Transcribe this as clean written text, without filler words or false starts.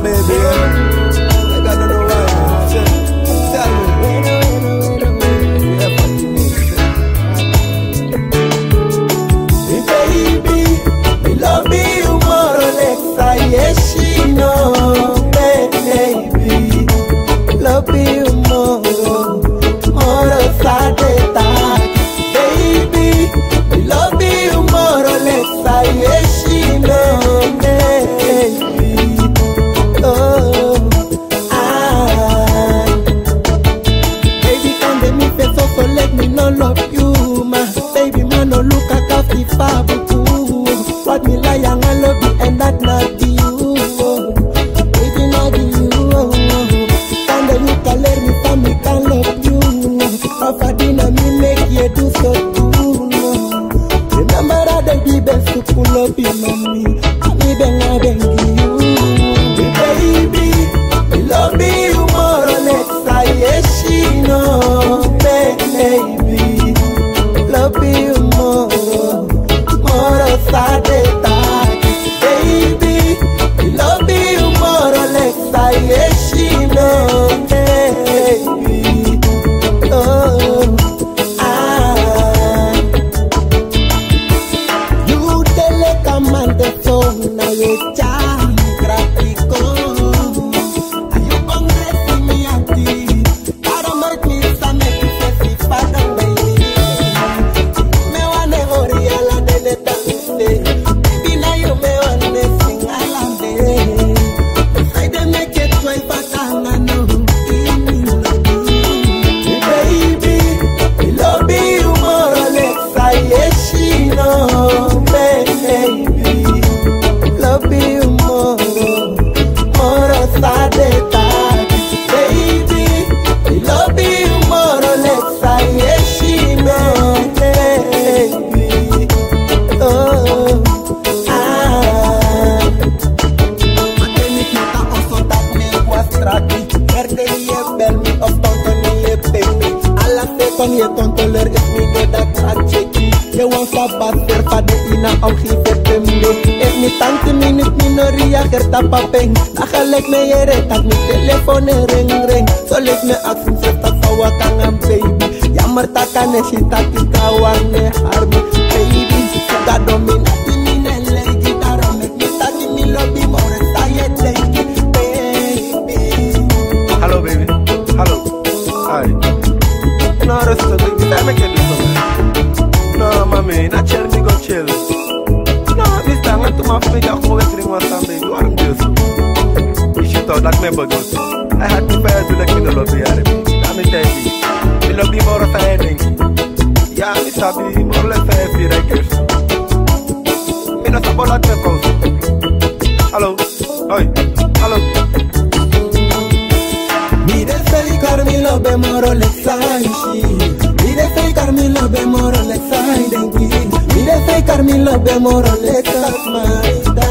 baby. Like I don't know why. Tell me. Yeah, what you need. Baby, we love you more or less. Yes, she know, baby. Love you more sadeta. Baby, we love you more or less. Yes, she know, baby. Oh, baby, come let me face off so let me know love you, ma. Baby, man, no look at coffee fabu. What me lie and I love you and that not you. Baby, not you. Can you can let me from me can love you. If I didn't me make you do so too. Remember that the best to pull up your mommy. Me bang I bang you. Baby, we love you more or less. Yes, she know, baby. Love you more sadeta. Baby, we love you more or less. Yes, she know, baby. Oh, you tell a man the phone now you jam graphico. Are you congressing me auntie? I don't make me some make you say father baby. Me wanna go real and the dance. Baby now you me wanna sing alande. Say they make it twice but I know. Baby, we love you more or less. Yes, she know, baby. Love you more sadeta. Baby, we love you more or less. Yes, she know, baby. Oh, Maternity also that me was tragic. Herde ye bel me of tonton ye pay me. Alla se kon ye controller is me no that tragic. Je want sabater van de ina om geven me. If me tante minute minoria gerta papeng. Na gelijk me jere tak me telefoon ring ring. So let me action se tak fawa kangen baby. Jammer takan e si taki kawan me harmi baby. Suga dominati mine lady. Daarom met me taki mi lobby more sta je lady baby. Hello baby, hello. Hi. No resta baby, I make it do something. No mami, not chill, me go chill. No, this time I'm to my family, I'm going to drink one time baby. What I'm doing? You should thought that member goes. I had to fire to like me the lobby area. Let me tell you, the lobby more of a headache. Yeah, me sabi, more or less I feel like it. Me not about that me cause. Hello, hi, hello. Mi desei Carmelo be moro lexai shi. Mi desei Carmelo be moro lexai dengi. Mi desei Carmelo be moro lexas marida.